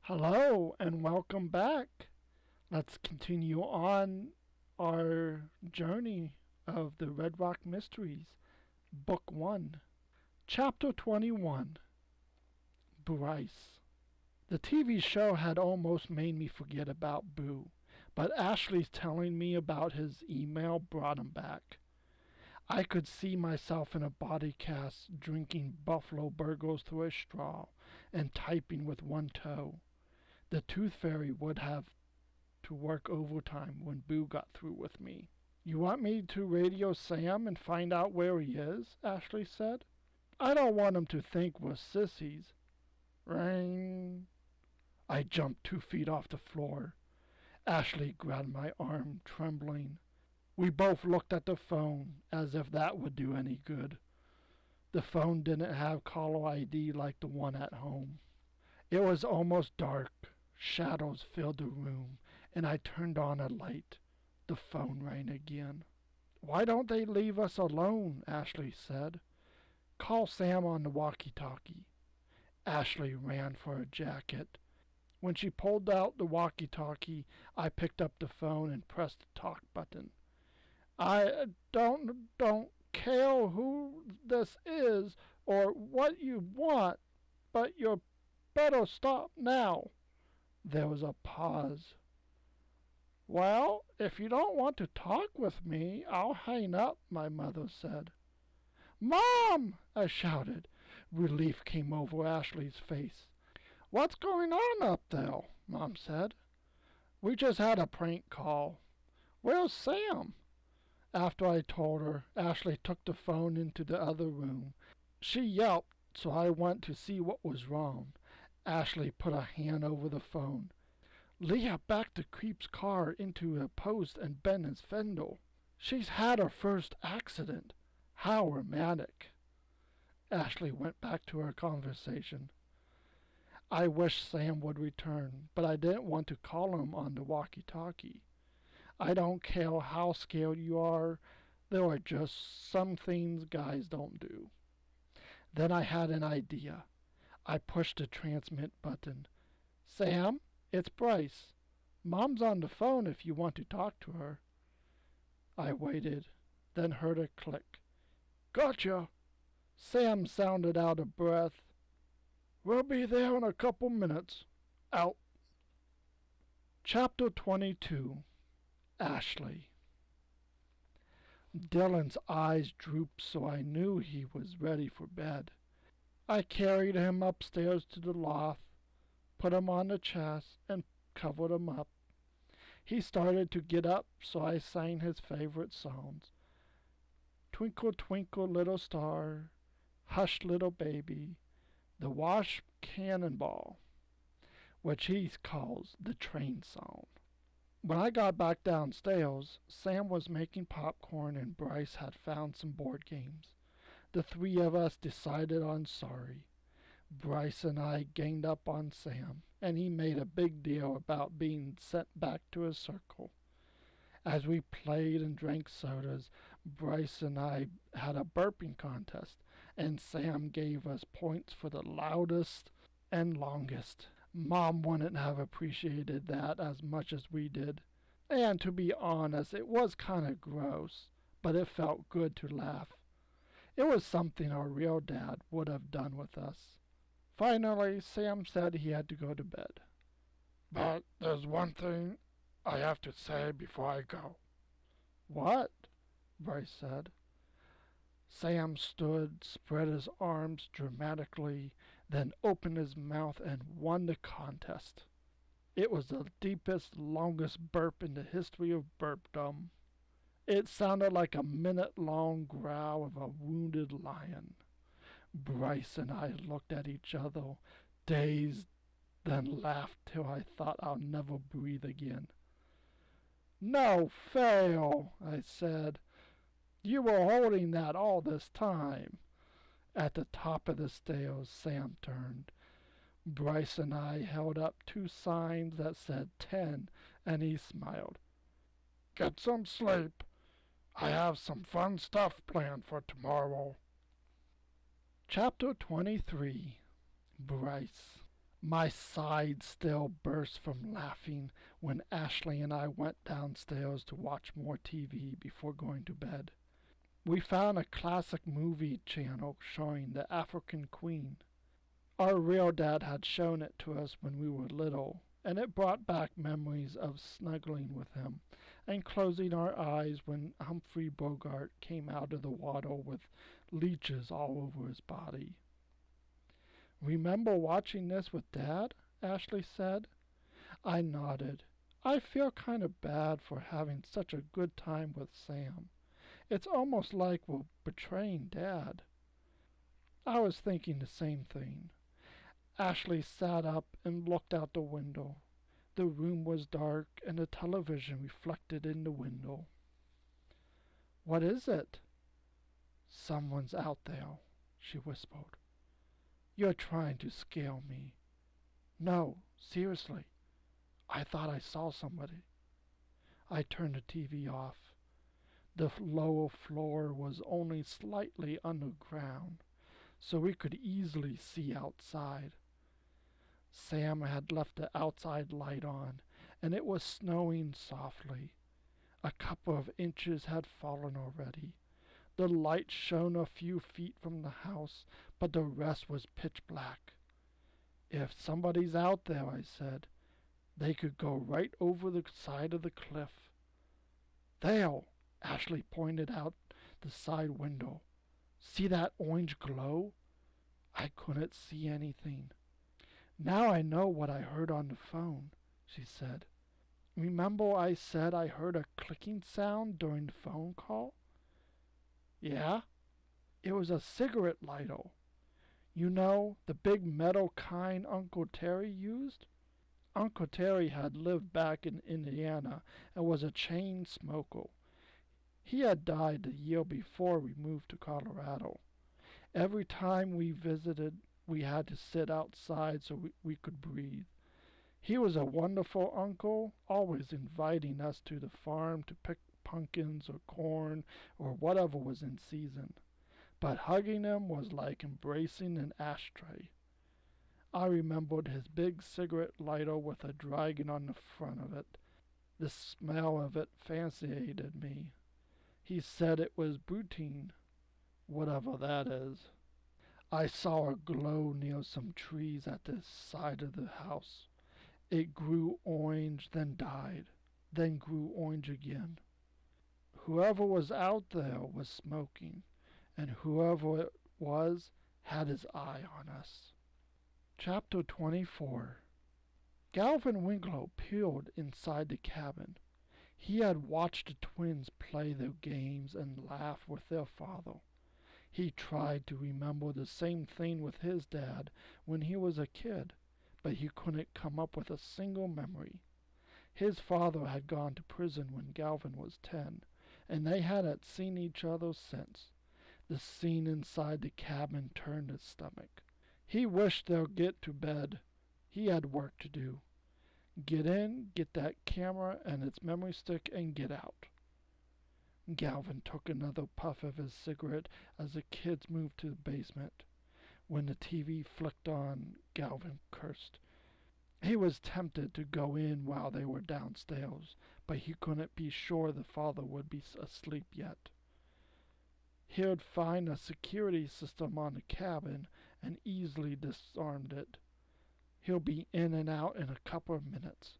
Hello and welcome back. Let's continue on our journey of the Red Rock Mysteries, Book 1, Chapter 21, Bryce. The TV show had almost made me forget about Boo, but Ashley's telling me about his email brought him back. I could see myself in a body cast drinking Buffalo Burgers through a straw and typing with one toe. The Tooth Fairy would have to work overtime when Boo got through with me. "You want me to radio Sam and find out where he is?" Ashley said. "I don't want him to think we're sissies." Ring. I jumped 2 feet off the floor. Ashley grabbed my arm, trembling. We both looked at the phone, as if that would do any good. The phone didn't have caller ID like the one at home. It was almost dark. Shadows filled the room, and I turned on a light. The phone rang again. "Why don't they leave us alone?" Ashley said. "Call Sam on the walkie-talkie." Ashley ran for her jacket. When she pulled out the walkie-talkie, I picked up the phone and pressed the talk button. "I don't care who this is or what you want, but you better stop now." There was a pause. "Well, if you don't want to talk with me, I'll hang up," my mother said. "Mom!" I shouted. Relief came over Ashley's face. "What's going on up there?" Mom said. "We just had a prank call." "Where's Sam?" After I told her, Ashley took the phone into the other room. She yelped, so I went to see what was wrong. Ashley put a hand over the phone. "Leah backed the creep's car into a post and bent his fender. She's had her first accident. How romantic." Ashley went back to her conversation. I wished Sam would return, but I didn't want to call him on the walkie-talkie. I don't care how scared you are, there are just some things guys don't do. Then I had an idea. I pushed the transmit button. "Sam, it's Bryce. Mom's on the phone if you want to talk to her." I waited, then heard a click. "Gotcha." Sam sounded out of breath. "We'll be there in a couple minutes. Out." Chapter 22, Ashley. Dylan's eyes drooped, so I knew he was ready for bed. I carried him upstairs to the loft, put him on the chest, and covered him up. He started to get up, so I sang his favorite songs. "Twinkle, twinkle, little star," "Hush, little baby," the "Wash Cannonball," which he calls the train song. When I got back downstairs, Sam was making popcorn and Bryce had found some board games. The three of us decided on Sorry. Bryce and I ganged up on Sam, and he made a big deal about being sent back to his circle. As we played and drank sodas, Bryce and I had a burping contest, and Sam gave us points for the loudest and longest. Mom wouldn't have appreciated that as much as we did. And to be honest, it was kind of gross, but it felt good to laugh. It was something our real dad would have done with us. Finally, Sam said he had to go to bed. "But there's one thing I have to say before I go." "What?" Bryce said. Sam stood, spread his arms dramatically, then opened his mouth and won the contest. It was the deepest, longest burp in the history of burpdom. It sounded like a minute-long growl of a wounded lion. Bryce and I looked at each other, dazed, then laughed till I thought I'll never breathe again. "No fail," I said. "You were holding that all this time." At the top of the stairs, Sam turned. Bryce and I held up 2 signs that said 10, and he smiled. "Get some sleep. I have some fun stuff planned for tomorrow." Chapter 23, Bryce. My sides still burst from laughing when Ashley and I went downstairs to watch more TV before going to bed. We found a classic movie channel showing The African Queen. Our real dad had shown it to us when we were little, and it brought back memories of snuggling with him and closing our eyes when Humphrey Bogart came out of the water with leeches all over his body. Remember watching this with Dad? Ashley said. I nodded. I feel kind of bad for having such a good time with Sam. It's almost like we're betraying Dad. I was thinking the same thing. Ashley sat up and looked out the window. The room was dark and the television reflected in the window. What is it? Someone's out there, she whispered. You're trying to scare me. No, seriously. I thought I saw somebody. I turned the TV off. The lower floor was only slightly underground, so we could easily see outside. Sam had left the outside light on, and it was snowing softly. A couple of inches had fallen already. The light shone a few feet from the house, but the rest was pitch black. If somebody's out there, I said, they could go right over the side of the cliff. There, Ashley pointed out the side window. See that orange glow? I couldn't see anything. Now I know what I heard on the phone, she said. Remember I said I heard a clicking sound during the phone call? Yeah? It was a cigarette lighter. You know, the big metal kind Uncle Terry used? Uncle Terry had lived back in Indiana and was a chain smoker. He had died the year before we moved to Colorado. Every time we visited, we had to sit outside so we could breathe. He was a wonderful uncle, always inviting us to the farm to pick pumpkins or corn or whatever was in season. But hugging him was like embracing an ashtray. I remembered his big cigarette lighter with a dragon on the front of it. The smell of it fascinated me. He said it was butane, whatever that is. I saw a glow near some trees at the side of the house. It grew orange, then died, then grew orange again. Whoever was out there was smoking, and whoever it was had his eye on us. Chapter 24. Galvin Winklow peered inside the cabin. He had watched the twins play their games and laugh with their father. He tried to remember the same thing with his dad when he was a kid, but he couldn't come up with a single memory. His father had gone to prison when Galvin was 10, and they hadn't seen each other since. The scene inside the cabin turned his stomach. He wished they'd get to bed. He had work to do. Get in, get that camera and its memory stick, and get out. Galvin took another puff of his cigarette as the kids moved to the basement. When the TV flicked on, Galvin cursed. He was tempted to go in while they were downstairs, but he couldn't be sure the father would be asleep yet. He'd find a security system on the cabin and easily disarmed it. He'll be in and out in a couple of minutes,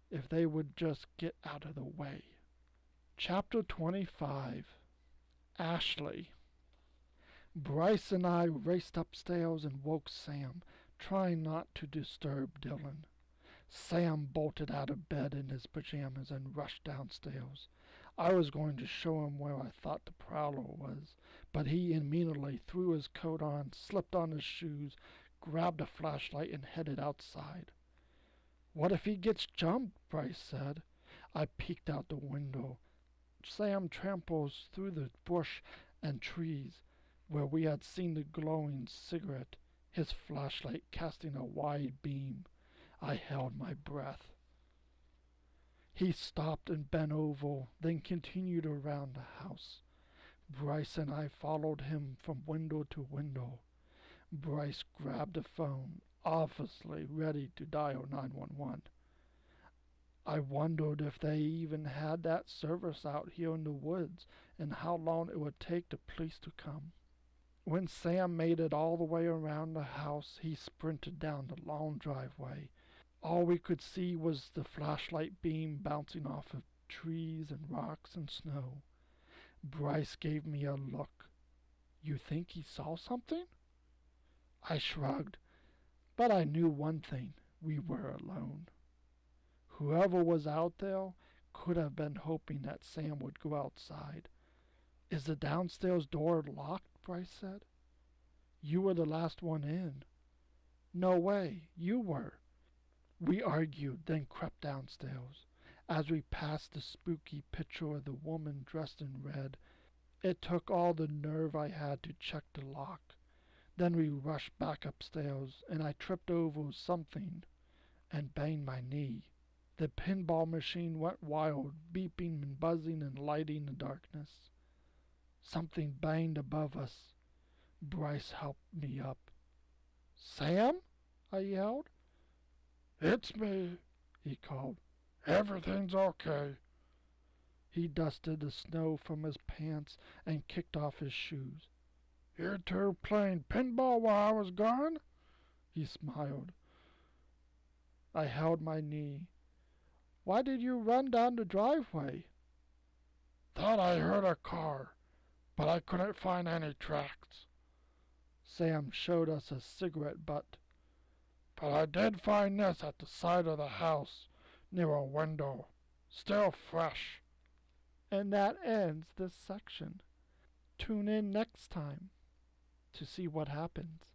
if they would just get out of the way. Chapter 25. Ashley. Bryce and I raced upstairs and woke Sam, trying not to disturb Dylan. Sam bolted out of bed in his pajamas and rushed downstairs. I was going to show him where I thought the prowler was, but he immediately threw his coat on, slipped on his shoes, grabbed a flashlight, and headed outside. What if he gets jumped? Bryce said. I peeked out the window. Sam tramples through the bush and trees where we had seen the glowing cigarette, his flashlight casting a wide beam. I held my breath. He stopped and bent over, then continued around the house. Bryce and I followed him from window to window. Bryce grabbed a phone. obviously ready to dial 911. I wondered if they even had that service out here in the woods and how long it would take the police to come. When Sam made it all the way around the house, he sprinted down the long driveway. All we could see was the flashlight beam bouncing off of trees and rocks and snow. Bryce gave me a look. You think he saw something? I shrugged, but I knew one thing. We were alone. Whoever was out there could have been hoping that Sam would go outside. Is the downstairs door locked? Bryce said. You were the last one in. No way, you were. We argued, then crept downstairs. As we passed the spooky picture of the woman dressed in red, it took all the nerve I had to check the lock. Then we rushed back upstairs, and I tripped over something and banged my knee. The pinball machine went wild, beeping and buzzing and lighting the darkness. Something banged above us. Bryce helped me up. Sam? I yelled. It's me, he called. Everything's okay. He dusted the snow from his pants and kicked off his shoes. You two playing pinball while I was gone? He smiled. I held my knee. Why did you run down the driveway? Thought I heard a car, but I couldn't find any tracks. Sam showed us a cigarette butt. But I did find this at the side of the house, near a window. Still fresh. And that ends this section. Tune in next time to see what happens.